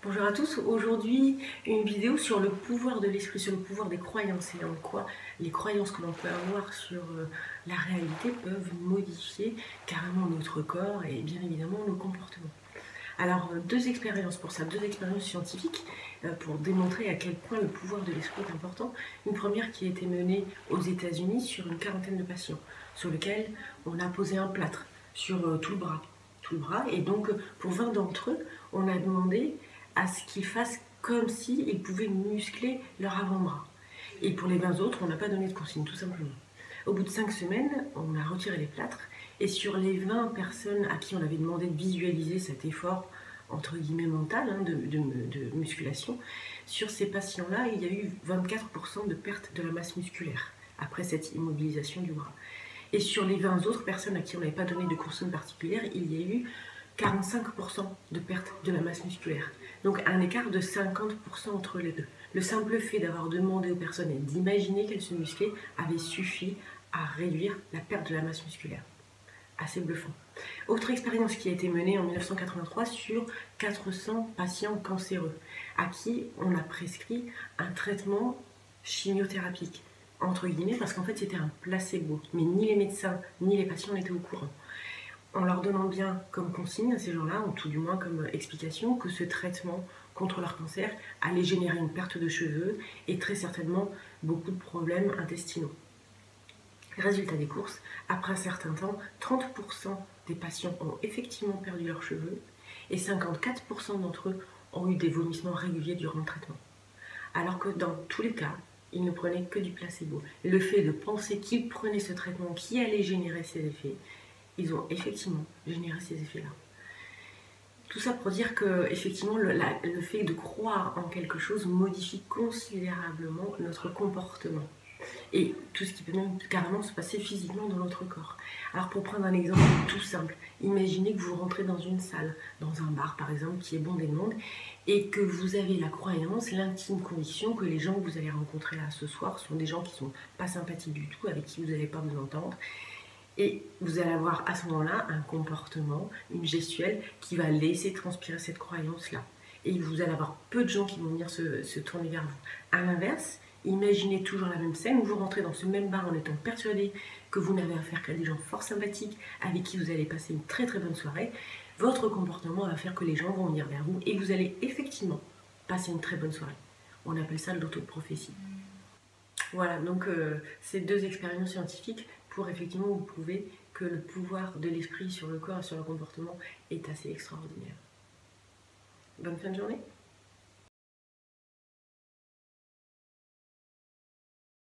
Bonjour à tous, aujourd'hui une vidéo sur le pouvoir de l'esprit, sur le pouvoir des croyances et en quoi les croyances que l'on peut avoir sur la réalité peuvent modifier carrément notre corps et bien évidemment nos comportements. Alors deux expériences pour ça, deux expériences scientifiques pour démontrer à quel point le pouvoir de l'esprit est important. Une première qui a été menée aux États-Unis sur une quarantaine de patients, sur lequel on a posé un plâtre sur tout le bras, et donc pour 20 d'entre eux, on a demandé à ce qu'ils fassent comme s'ils pouvaient muscler leur avant-bras. Et pour les 20 autres, on n'a pas donné de consigne, tout simplement. Au bout de 5 semaines, on a retiré les plâtres, et sur les 20 personnes à qui on avait demandé de visualiser cet effort, entre guillemets mental, de musculation, sur ces patients-là, il y a eu 24% de perte de la masse musculaire, après cette immobilisation du bras. Et sur les 20 autres personnes à qui on n'avait pas donné de consigne particulière, il y a eu 45% de perte de la masse musculaire. Donc un écart de 50% entre les deux. Le simple fait d'avoir demandé aux personnes et d'imaginer qu'elles se musclaient avait suffi à réduire la perte de la masse musculaire. Assez bluffant. Autre expérience qui a été menée en 1983 sur 400 patients cancéreux à qui on a prescrit un traitement chimiothérapique, entre guillemets, parce qu'en fait c'était un placebo, mais ni les médecins ni les patients n'étaient au courant. En leur donnant bien comme consigne à ces gens-là, ou tout du moins comme explication, que ce traitement contre leur cancer allait générer une perte de cheveux et très certainement beaucoup de problèmes intestinaux. Résultat des courses, après un certain temps, 30% des patients ont effectivement perdu leurs cheveux et 54% d'entre eux ont eu des vomissements réguliers durant le traitement. Alors que dans tous les cas, ils ne prenaient que du placebo. Le fait de penser qu'ils prenaient ce traitement qui allait générer ces effets, ils ont effectivement généré ces effets-là. Tout ça pour dire que effectivement, le fait de croire en quelque chose modifie considérablement notre comportement. Et tout ce qui peut même carrément se passer physiquement dans notre corps. Alors pour prendre un exemple tout simple, imaginez que vous rentrez dans une salle, dans un bar par exemple, qui est bondé de monde, et que vous avez la croyance, l'intime conviction que les gens que vous allez rencontrer là ce soir sont des gens qui sont pas sympathiques du tout, avec qui vous n'allez pas vous entendre. Et vous allez avoir à ce moment-là un comportement, une gestuelle qui va laisser transpirer cette croyance-là. Et vous allez avoir peu de gens qui vont venir se tourner vers vous. À l'inverse, imaginez toujours la même scène où vous rentrez dans ce même bar en étant persuadé que vous n'avez affaire qu'à des gens fort sympathiques avec qui vous allez passer une très très bonne soirée. Votre comportement va faire que les gens vont venir vers vous et vous allez effectivement passer une très bonne soirée. On appelle ça l'autoprophétie. Voilà, donc ces deux expériences scientifiques pour effectivement vous prouver que le pouvoir de l'esprit sur le corps et sur le comportement est assez extraordinaire. Bonne fin de journée.